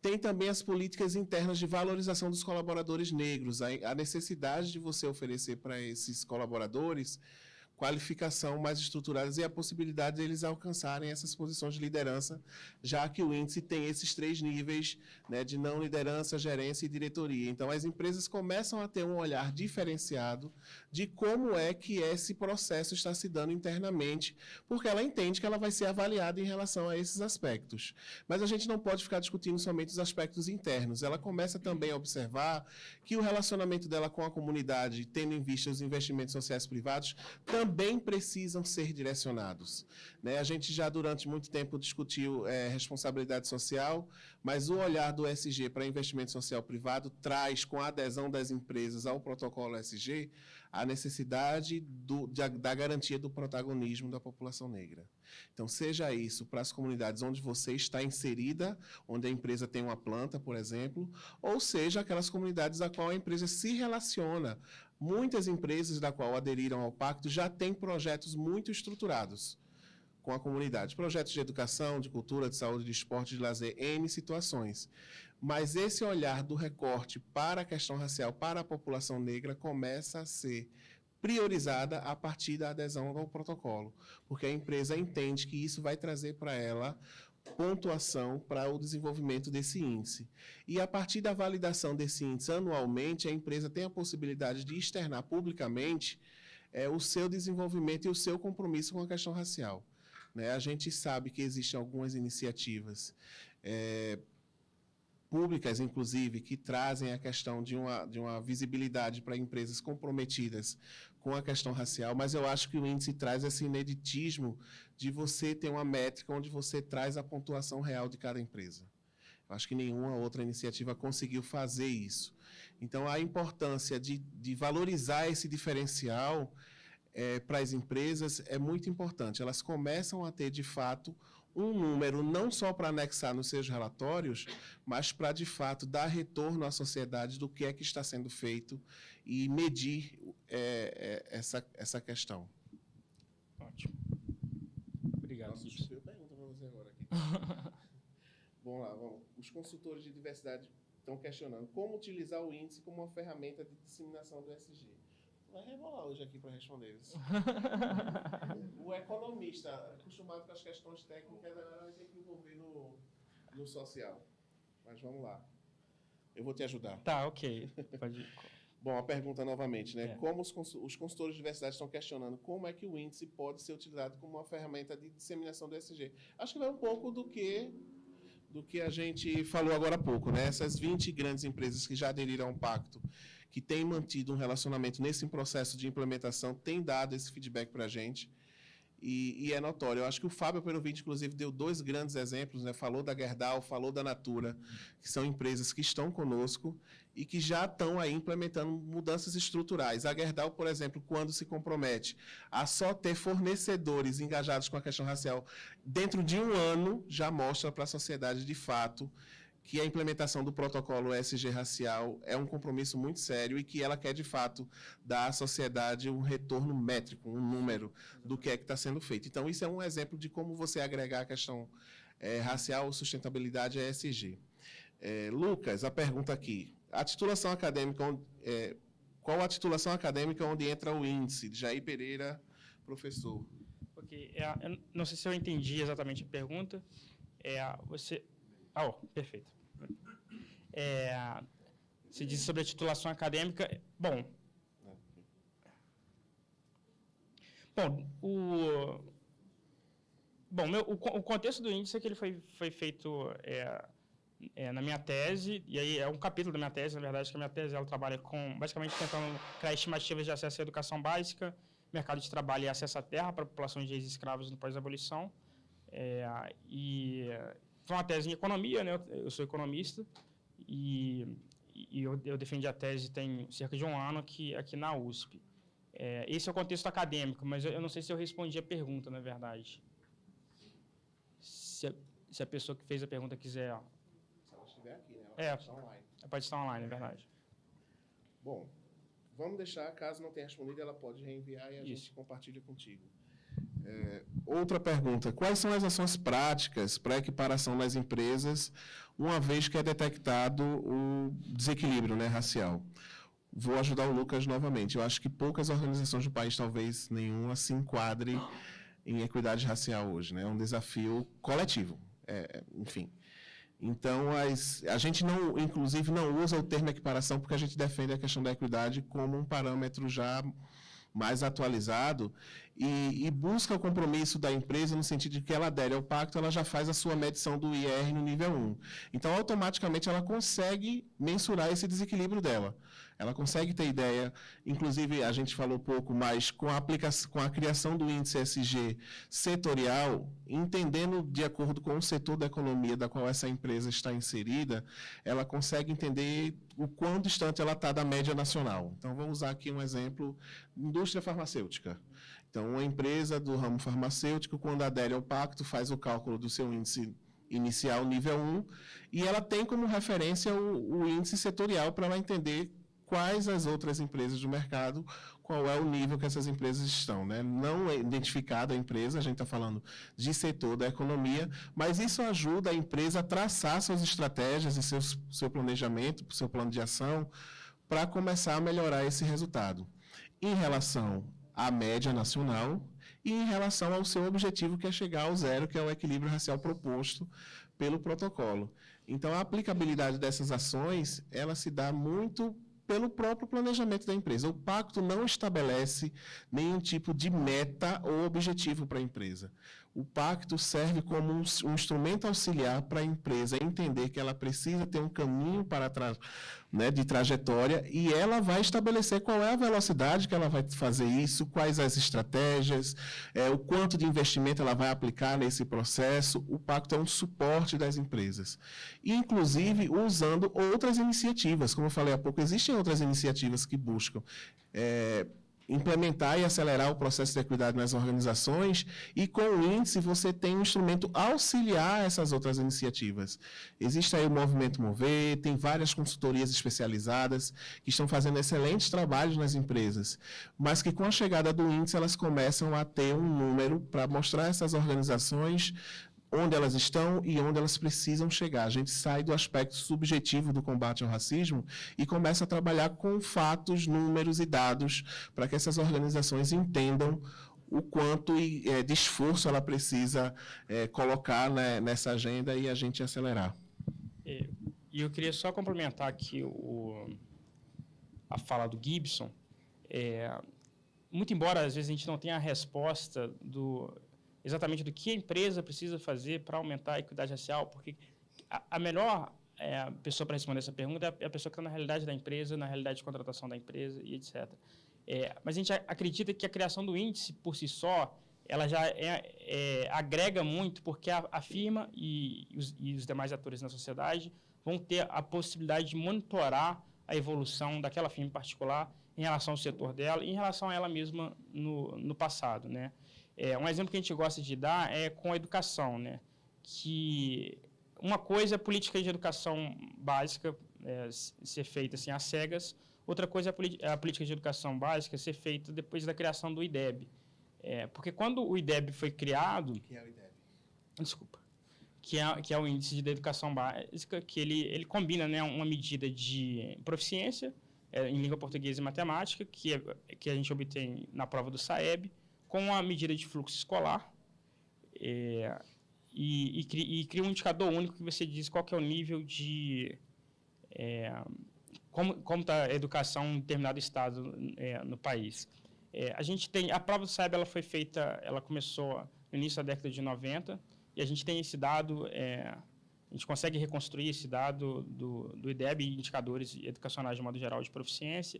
Tem também as políticas internas de valorização dos colaboradores negros, a necessidade de você oferecer para esses colaboradores qualificação mais estruturadas e a possibilidade de eles alcançarem essas posições de liderança, já que o índice tem esses 3 níveis, né, de não liderança, gerência e diretoria. Então, as empresas começam a ter um olhar diferenciado de como é que esse processo está se dando internamente, porque ela entende que ela vai ser avaliada em relação a esses aspectos. Mas a gente não pode ficar discutindo somente os aspectos internos. Ela começa também a observar que o relacionamento dela com a comunidade, tendo em vista os investimentos sociais privados, também precisam ser direcionados, né? A gente já durante muito tempo discutiu responsabilidade social, mas o olhar do ESG para investimento social privado traz, com a adesão das empresas ao protocolo ESG, a necessidade da garantia do protagonismo da população negra. Então, seja isso para as comunidades onde você está inserida, onde a empresa tem uma planta, por exemplo, ou seja, aquelas comunidades a qual a empresa se relaciona. Muitas empresas da qual aderiram ao pacto já têm projetos muito estruturados com a comunidade. Projetos de educação, de cultura, de saúde, de esporte, de lazer, N situações. Mas esse olhar do recorte para a questão racial, para a população negra, começa a ser priorizada a partir da adesão ao protocolo, porque a empresa entende que isso vai trazer para ela pontuação para o desenvolvimento desse índice. E a partir da validação desse índice anualmente, a empresa tem a possibilidade de externar publicamente o seu desenvolvimento e o seu compromisso com a questão racial, né? A gente sabe que existem algumas iniciativas públicas, inclusive, que trazem a questão de uma visibilidade para empresas comprometidas com a questão racial, mas eu acho que o índice traz esse ineditismo de você ter uma métrica onde você traz a pontuação real de cada empresa. Eu acho que nenhuma outra iniciativa conseguiu fazer isso. Então, a importância de valorizar esse diferencial para as empresas é muito importante. Elas começam a ter, de fato, um número não só para anexar nos seus relatórios, mas para, de fato, dar retorno à sociedade do que é que está sendo feito e medir essa questão. Ótimo. Obrigado. Nossa, deixa eu perguntar para você agora aqui. Vamos lá, vamos. Os consultores de diversidade estão questionando como utilizar o índice como uma ferramenta de disseminação do ESG. Vai rebolar hoje aqui para responder isso. O economista, acostumado com as questões técnicas, agora vai ter que envolver no social. Mas vamos lá. Eu vou te ajudar. Tá, ok. Pode ir. Bom, a pergunta novamente, né? Como os consultores de diversidade estão questionando como é que o índice pode ser utilizado como uma ferramenta de disseminação do ESG. Acho que vai um pouco do que a gente falou agora há pouco, né? Essas 20 grandes empresas que já aderiram ao pacto, que têm mantido um relacionamento nesse processo de implementação, têm dado esse feedback para a gente. E é notório. Eu acho que o Fábio Perovitch, inclusive, deu 2 grandes exemplos, né? Falou da Gerdau, falou da Natura, que são empresas que estão conosco e que já estão aí implementando mudanças estruturais. A Gerdau, por exemplo, quando se compromete a só ter fornecedores engajados com a questão racial, dentro de 1 ano, já mostra para a sociedade, de fato, que a implementação do protocolo ESG racial é um compromisso muito sério e que ela quer, de fato, dar à sociedade um retorno métrico, um número do que é que está sendo feito. Então, isso é um exemplo de como você agregar a questão racial, sustentabilidade a ESG. Lucas, a pergunta aqui. A titulação acadêmica, qual a titulação acadêmica onde entra o índice? Jair Pereira, professor. Ok. Eu não sei se eu entendi exatamente a pergunta. Perfeito. Se diz sobre a titulação acadêmica. Bom, o contexto do índice é que ele foi feito na minha tese, e aí é um capítulo da minha tese, na verdade, que a minha tese ela trabalha com, basicamente, tentando criar estimativas de acesso à educação básica, mercado de trabalho e acesso à terra para a população de ex-escravos no pós-abolição. Foi uma tese em economia, né? Eu sou economista, e eu defendi a tese tem cerca de 1 ano aqui na USP. Esse é o contexto acadêmico, mas eu não sei se eu respondi a pergunta, na verdade. Se a pessoa que fez a pergunta quiser... Se ela estiver aqui, né? Ela pode estar online. pode estar online, é verdade. Bom, vamos deixar, caso não tenha respondido, ela pode reenviar e a Isso. gente compartilha contigo. Outra pergunta: quais são as ações práticas para a equiparação nas empresas, uma vez que é detectado o desequilíbrio, né, racial? Vou ajudar o Lucas novamente. Eu acho que poucas organizações do país, talvez nenhuma, se enquadre em equidade racial hoje, né? É um desafio coletivo, enfim. Então, a gente não, inclusive, não usa o termo equiparação porque a gente defende a questão da equidade como um parâmetro já mais atualizado e busca o compromisso da empresa no sentido de que ela adere ao pacto, ela já faz a sua medição do IR no nível 1. Então, automaticamente, ela consegue mensurar esse desequilíbrio dela. Ela consegue ter ideia, inclusive, a gente falou pouco, mas com a criação do índice SG setorial, entendendo de acordo com o setor da economia da qual essa empresa está inserida, ela consegue entender o quão distante ela está da média nacional. Então, vamos usar aqui um exemplo: indústria farmacêutica. Então, uma empresa do ramo farmacêutico, quando adere ao pacto, faz o cálculo do seu índice inicial nível 1 e ela tem como referência o índice setorial para ela entender quais as outras empresas do mercado, qual é o nível que essas empresas estão, né? Não é identificada a empresa, a gente está falando de setor da economia, mas isso ajuda a empresa a traçar suas estratégias e seu planejamento, seu plano de ação, para começar a melhorar esse resultado. Em relação à média nacional e em relação ao seu objetivo, que é chegar ao zero, que é o equilíbrio racial proposto pelo protocolo. Então, a aplicabilidade dessas ações, ela se dá muito pelo próprio planejamento da empresa. O pacto não estabelece nenhum tipo de meta ou objetivo para a empresa. O pacto serve como um instrumento auxiliar para a empresa entender que ela precisa ter um caminho para de trajetória e ela vai estabelecer qual é a velocidade que ela vai fazer isso, quais as estratégias, o quanto de investimento ela vai aplicar nesse processo. O pacto é um suporte das empresas. E, inclusive, usando outras iniciativas. Como eu falei há pouco, existem outras iniciativas que buscam implementar e acelerar o processo de equidade nas organizações, e com o índice você tem um instrumento auxiliar essas outras iniciativas. Existe aí o Movimento Mover, tem várias consultorias especializadas que estão fazendo excelentes trabalhos nas empresas, mas que com a chegada do índice elas começam a ter um número para mostrar a essas organizações onde elas estão e onde elas precisam chegar. A gente sai do aspecto subjetivo do combate ao racismo e começa a trabalhar com fatos, números e dados para que essas organizações entendam o quanto de esforço ela precisa colocar, né, nessa agenda e a gente acelerar. E eu queria só complementar aqui a fala do Gibson. Muito embora, às vezes, a gente não tenha a resposta exatamente do que a empresa precisa fazer para aumentar a equidade racial, porque a melhor pessoa para responder essa pergunta é a pessoa que está na realidade da empresa, na realidade de contratação da empresa e etc. Mas a gente acredita que a criação do índice, por si só, ela já agrega muito, porque a firma e os demais atores na sociedade vão ter a possibilidade de monitorar a evolução daquela firma em particular em relação ao setor dela e em relação a ela mesma no passado, né? Um exemplo que a gente gosta de dar é com a educação, né? Que uma coisa é a política de educação básica ser feita assim, às cegas, outra coisa é a política de educação básica ser feita depois da criação do IDEB. Porque quando o IDEB foi criado... O que é o IDEB? Desculpa. Que é o Índice de Educação Básica, que ele combina, né, uma medida de proficiência em língua portuguesa e matemática, que a gente obtém na prova do SAEB, com a medida de fluxo escolar, e cria um indicador único que você diz qual que é o nível de... como está a educação em determinado estado no país. A gente tem... A prova do SAEB foi feita... Ela começou no início da década de 90, e a gente tem esse dado... a gente consegue reconstruir esse dado do IDEB, indicadores educacionais de modo geral de proficiência,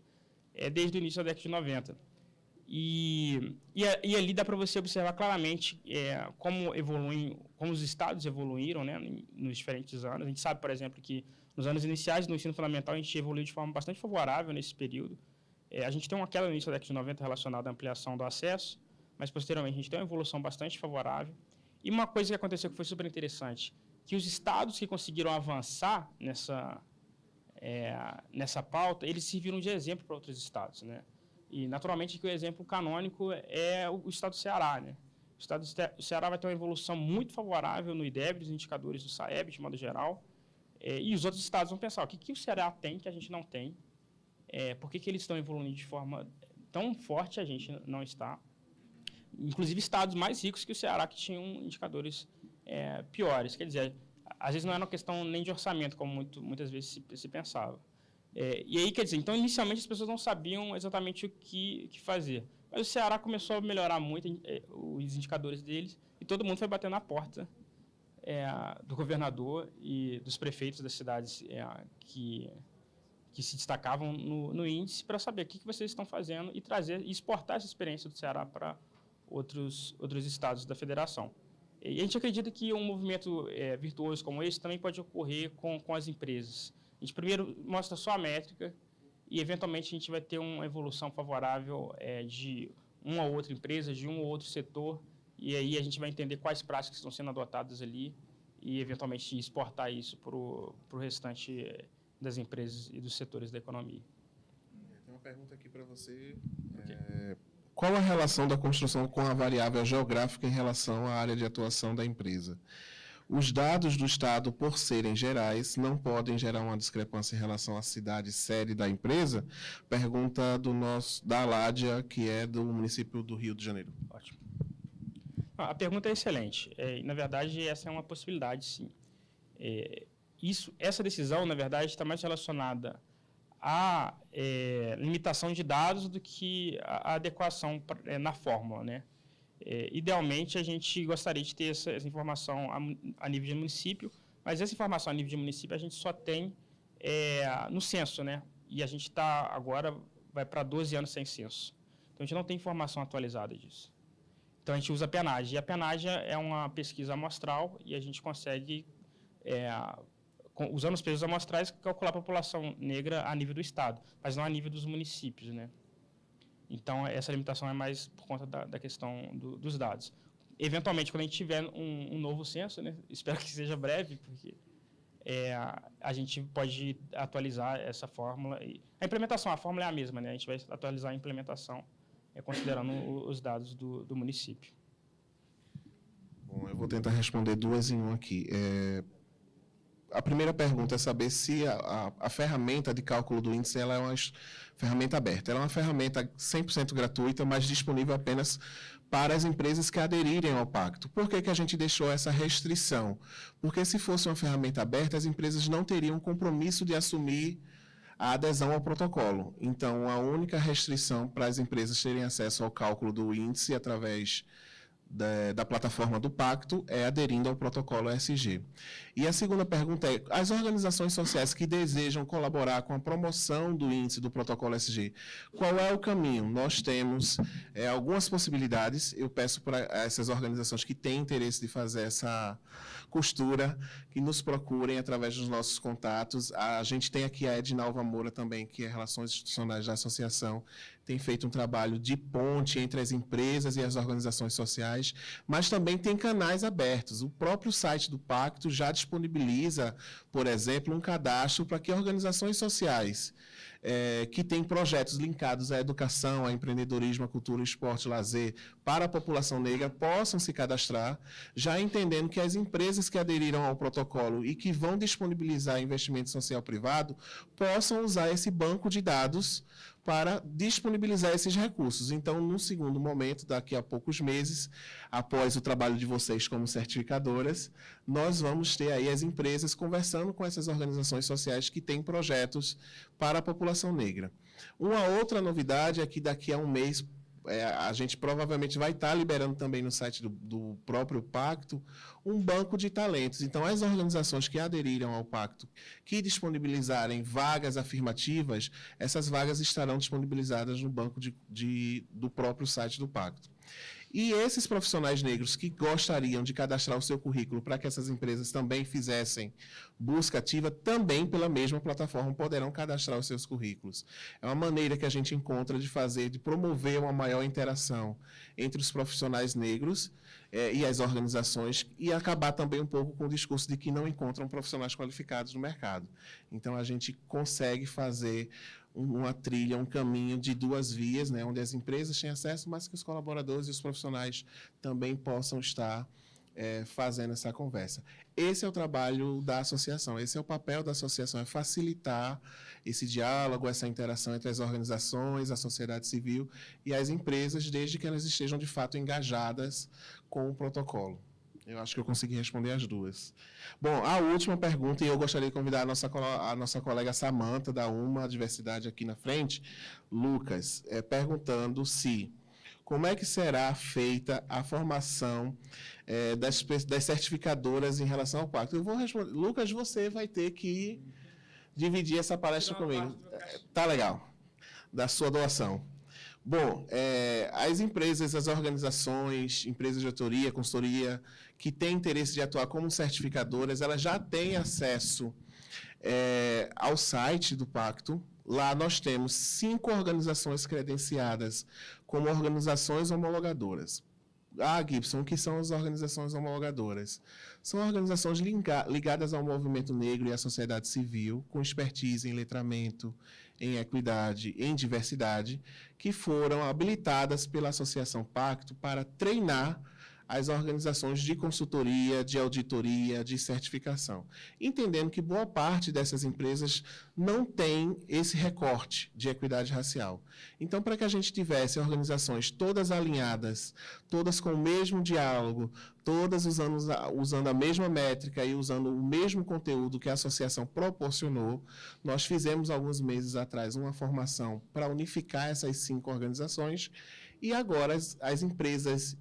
desde o início da década de 90. E ali dá para você observar claramente como os estados evoluíram, né, nos diferentes anos. A gente sabe, por exemplo, que nos anos iniciais do ensino fundamental a gente evoluiu de forma bastante favorável nesse período. A gente tem uma queda no início da década de 90 relacionada à ampliação do acesso, mas posteriormente a gente tem uma evolução bastante favorável. E uma coisa que aconteceu que foi super interessante, que os estados que conseguiram avançar nessa pauta, eles serviram de exemplo para outros estados, né? E, naturalmente, que o exemplo canônico é o estado do Ceará, né? O Ceará vai ter uma evolução muito favorável no IDEB, dos indicadores do SAEB, de modo geral, e os outros estados vão pensar, o que o Ceará tem que a gente não tem? Por que eles estão evoluindo de forma tão forte a gente não está? Inclusive, estados mais ricos que o Ceará, que tinham indicadores piores. Quer dizer, às vezes não era uma questão nem de orçamento, como muitas vezes se pensava. E aí, quer dizer, então, inicialmente, as pessoas não sabiam exatamente o que fazer. Mas o Ceará começou a melhorar muito os indicadores deles e todo mundo foi bater na porta do governador e dos prefeitos das cidades que se destacavam no índice para saber o que vocês estão fazendo e trazer e exportar essa experiência do Ceará para outros estados da federação. E a gente acredita que um movimento virtuoso como esse também pode ocorrer com as empresas. A gente primeiro mostra só a métrica e, eventualmente, a gente vai ter uma evolução favorável de uma ou outra empresa, de um ou outro setor, e aí a gente vai entender quais práticas estão sendo adotadas ali e, eventualmente, exportar isso para o restante das empresas e dos setores da economia. Tem uma pergunta aqui para você. Qual a relação da construção com a variável geográfica em relação à área de atuação da empresa? Os dados do Estado, por serem gerais, não podem gerar uma discrepância em relação à cidade sede da empresa? Pergunta da Ládia, que é do município do Rio de Janeiro. Ótimo. A pergunta é excelente. Na verdade, essa é uma possibilidade, sim. Essa decisão, na verdade, está mais relacionada à limitação de dados do que à adequação na fórmula, né? Idealmente, a gente gostaria de ter essa informação a nível de município, mas essa informação a nível de município a gente só tem no censo, né? E a gente vai para 12 anos sem censo. Então, a gente não tem informação atualizada disso. Então, a gente usa a PNAD. E a PNAD é uma pesquisa amostral e a gente consegue, usando os pesos amostrais, calcular a população negra a nível do Estado, mas não a nível dos municípios, né? Então, essa limitação é mais por conta da questão dos dados. Eventualmente, quando a gente tiver um novo censo, né, espero que seja breve, porque a gente pode atualizar essa fórmula. A fórmula é a mesma, né? A gente vai atualizar a implementação, considerando os dados do município. Bom, eu vou tentar responder duas em um aqui. A primeira pergunta é saber se a ferramenta de cálculo do índice ela é uma ferramenta aberta. Ela é uma ferramenta 100% gratuita, mas disponível apenas para as empresas que aderirem ao pacto. Por que a gente deixou essa restrição? Porque se fosse uma ferramenta aberta, as empresas não teriam compromisso de assumir a adesão ao protocolo. Então, a única restrição para as empresas terem acesso ao cálculo do índice através da plataforma do Pacto é aderindo ao protocolo ESG. E a segunda pergunta é, as organizações sociais que desejam colaborar com a promoção do índice do protocolo ESG, qual é o caminho? Nós temos algumas possibilidades, eu peço para essas organizações que têm interesse de fazer essa costura, que nos procurem através dos nossos contatos. A gente tem aqui a Edinalva Moura também, que é Relações Institucionais da Associação, tem feito um trabalho de ponte entre as empresas e as organizações sociais, mas também tem canais abertos. O próprio site do Pacto já disponibiliza, por exemplo, um cadastro para que organizações sociais que têm projetos linkados à educação, a empreendedorismo, à cultura, esporte, lazer, para a população negra, possam se cadastrar, já entendendo que as empresas que aderiram ao protocolo e que vão disponibilizar investimento social privado, possam usar esse banco de dados para disponibilizar esses recursos. Então, no segundo momento, daqui a poucos meses, após o trabalho de vocês como certificadoras, nós vamos ter aí as empresas conversando com essas organizações sociais que têm projetos para a população negra. Uma outra novidade é que daqui a um mês, a gente provavelmente vai estar liberando também no site do próprio Pacto um banco de talentos. Então, as organizações que aderiram ao Pacto, que disponibilizarem vagas afirmativas, essas vagas estarão disponibilizadas no banco do próprio site do Pacto. E esses profissionais negros que gostariam de cadastrar o seu currículo para que essas empresas também fizessem busca ativa, também pela mesma plataforma poderão cadastrar os seus currículos. É uma maneira que a gente encontra de fazer, de promover uma maior interação entre os profissionais negros e as organizações, e acabar também um pouco com o discurso de que não encontram profissionais qualificados no mercado. Então, a gente consegue fazer uma trilha, um caminho de duas vias, né, onde as empresas têm acesso, mas que os colaboradores e os profissionais também possam estar fazendo essa conversa. Esse é o trabalho da associação, esse é o papel da associação, é facilitar esse diálogo, essa interação entre as organizações, a sociedade civil e as empresas, desde que elas estejam, de fato, engajadas com o protocolo. Eu acho que eu consegui responder as duas. Bom, a última pergunta, e eu gostaria de convidar a nossa colega Samantha, da UMA Diversidade, aqui na frente, Lucas, perguntando como é que será feita a formação das certificadoras em relação ao pacto. Eu vou responder. Lucas, você vai ter que dividir essa palestra comigo. Tá legal. Da sua doação. Bom, as empresas, as organizações, empresas de autoria, consultoria, que têm interesse de atuar como certificadoras, elas já têm acesso ao site do Pacto. Lá nós temos 5 organizações credenciadas como organizações homologadoras. Gibson, o que são as organizações homologadoras? São organizações ligadas ao movimento negro e à sociedade civil, com expertise em letramento, em equidade, em diversidade, que foram habilitadas pela Associação Pacto para treinar as organizações de consultoria, de auditoria, de certificação, entendendo que boa parte dessas empresas não tem esse recorte de equidade racial. Então, para que a gente tivesse organizações todas alinhadas, todas com o mesmo diálogo, todas usando a mesma métrica e usando o mesmo conteúdo que a associação proporcionou, nós fizemos, alguns meses atrás, uma formação para unificar essas 5 organizações, e agora as empresas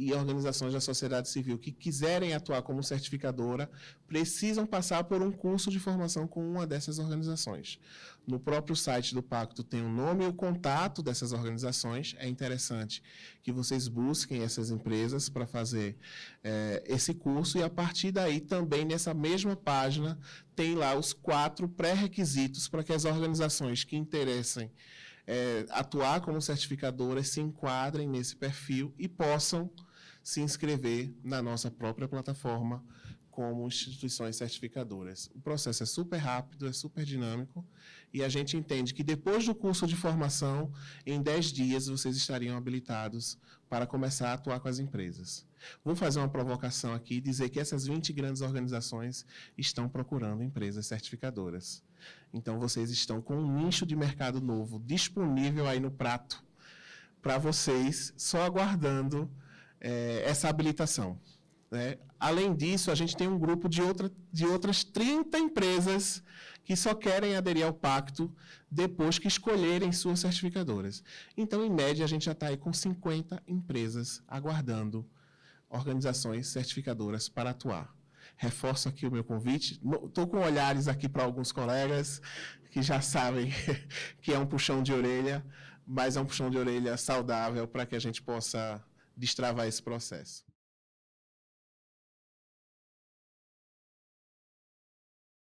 e organizações da sociedade civil que quiserem atuar como certificadora precisam passar por um curso de formação com uma dessas organizações. No próprio site do Pacto tem o nome e o contato dessas organizações. É interessante que vocês busquem essas empresas para fazer esse curso, e a partir daí também nessa mesma página tem lá os 4 pré-requisitos para que as organizações que interessem atuar como certificadoras se enquadrem nesse perfil e possam se inscrever na nossa própria plataforma como instituições certificadoras. O processo é super rápido, é super dinâmico, e a gente entende que depois do curso de formação, em 10 dias, vocês estariam habilitados para começar a atuar com as empresas. Vou fazer uma provocação aqui e dizer que essas 20 grandes organizações estão procurando empresas certificadoras. Então, vocês estão com um nicho de mercado novo disponível aí no prato para vocês, só aguardando essa habilitação, né? Além disso, a gente tem um grupo de outras 30 empresas que só querem aderir ao Pacto depois que escolherem suas certificadoras. Então, em média, a gente já está aí com 50 empresas aguardando organizações certificadoras para atuar. Reforço aqui o meu convite. Estou com olhares aqui para alguns colegas que já sabem que é um puxão de orelha, mas é um puxão de orelha saudável para que a gente possa destravar esse processo.